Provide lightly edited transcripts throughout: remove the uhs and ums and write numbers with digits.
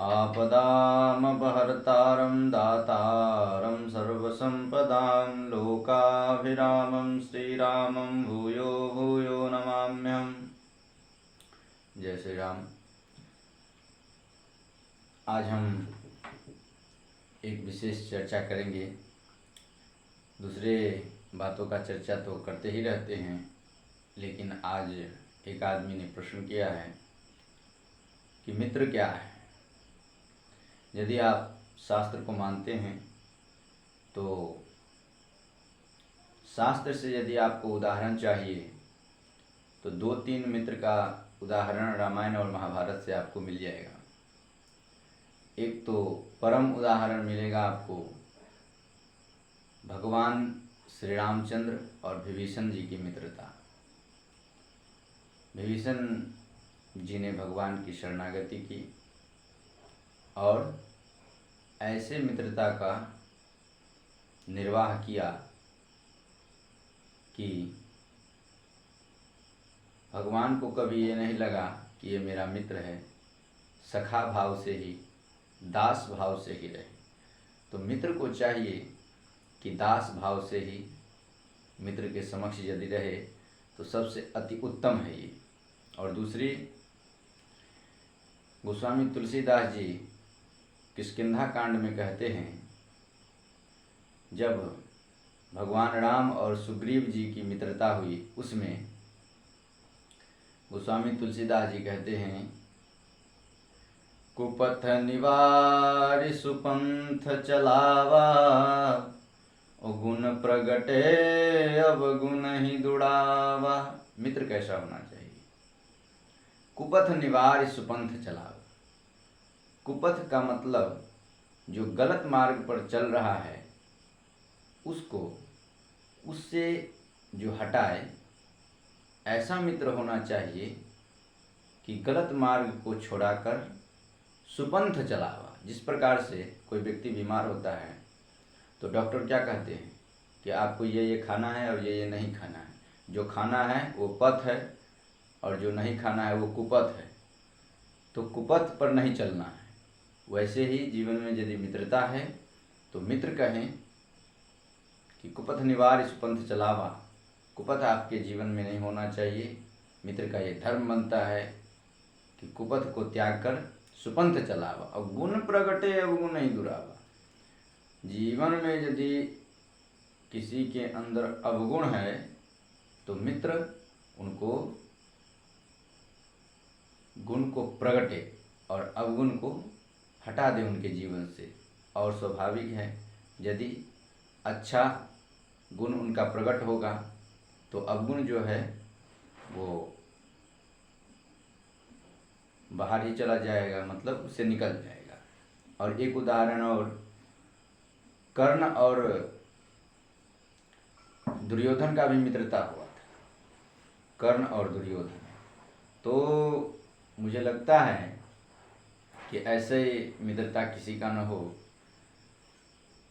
आपदामपहर्तारं दातारं सर्वसम्पदां लोकाभिरामं श्रीरामं भूयो भूयो नमाम्यहम्। जय श्री राम। आज हम एक विशेष चर्चा करेंगे। दूसरे बातों का चर्चा तो करते ही रहते हैं, लेकिन आज एक आदमी ने प्रश्न किया है कि मित्र क्या है। यदि आप शास्त्र को मानते हैं तो शास्त्र से यदि आपको उदाहरण चाहिए तो 2-3 मित्र का उदाहरण रामायण और महाभारत से आपको मिल जाएगा। एक तो परम उदाहरण मिलेगा आपको भगवान श्री रामचंद्र और विभीषण जी की मित्रता। विभीषण जी ने भगवान की शरणागति की और ऐसे मित्रता का निर्वाह किया कि भगवान को कभी ये नहीं लगा कि ये मेरा मित्र है। सखा भाव से ही, दास भाव से ही रहे। तो मित्र को चाहिए कि दास भाव से ही मित्र के समक्ष यदि रहे तो सबसे अति उत्तम है ये। और दूसरी, गोस्वामी तुलसीदास जी किष्किंधा कांड में कहते हैं, जब भगवान राम और सुग्रीव जी की मित्रता हुई उसमें गोस्वामी तुलसीदास जी कहते हैं, कुपथ निवारि सुपंथ चलावा, गुण प्रगटे अवगुण ही दुड़ावा। मित्र कैसा होना चाहिए? कुपथ निवारि सुपंथ चलावा। कुपथ का मतलब जो गलत मार्ग पर चल रहा है उसको उससे जो हटाए, ऐसा मित्र होना चाहिए कि गलत मार्ग को छोड़ाकर सुपंथ चलावा। जिस प्रकार से कोई व्यक्ति बीमार होता है तो डॉक्टर क्या कहते हैं कि आपको ये खाना है और ये नहीं खाना है। जो खाना है वो पथ है और जो नहीं खाना है वो कुपथ है। तो कुपथ पर नहीं चलना है। वैसे ही जीवन में यदि मित्रता है तो मित्र कहें कि कुपथ निवार सुपंथ चलावा। कुपथ आपके जीवन में नहीं होना चाहिए। मित्र का ये धर्म बनता है कि कुपथ को त्याग कर सुपंथ चलावा और गुण प्रगटे अवगुण नहीं दुरावा। जीवन में यदि किसी के अंदर अवगुण है तो मित्र उनको गुण को प्रगटे और अवगुण को हटा दे उनके जीवन से। और स्वाभाविक है, यदि अच्छा गुण उनका प्रकट होगा तो अवगुण जो है वो बाहर ही चला जाएगा, मतलब उससे निकल जाएगा। और एक उदाहरण और, कर्ण और दुर्योधन का भी मित्रता हुआ था। कर्ण और दुर्योधन। तो मुझे लगता है कि ऐसे मित्रता किसी का न हो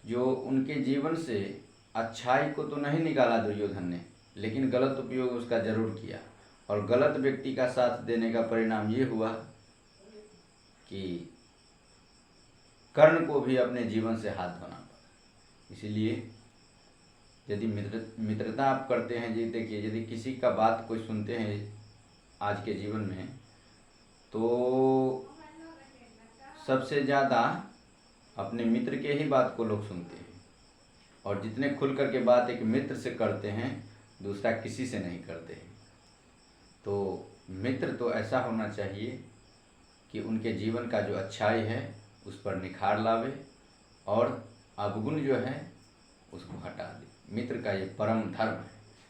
जो उनके जीवन से अच्छाई को तो नहीं निकाला दुर्योधन ने, लेकिन गलत उपयोग उसका जरूर किया। और गलत व्यक्ति का साथ देने का परिणाम ये हुआ कि कर्ण को भी अपने जीवन से हाथ धोना पड़ा। इसीलिए यदि मित्रता आप करते हैं, जी देखिए, यदि किसी का बात कोई सुनते हैं आज के जीवन में तो सबसे ज़्यादा अपने मित्र के ही बात को लोग सुनते हैं। और जितने खुल करके बात एक मित्र से करते हैं दूसरा किसी से नहीं करते हैं। तो मित्र तो ऐसा होना चाहिए कि उनके जीवन का जो अच्छाई है उस पर निखार लावे और अवगुण जो है उसको हटा दे। मित्र का ये परम धर्म है।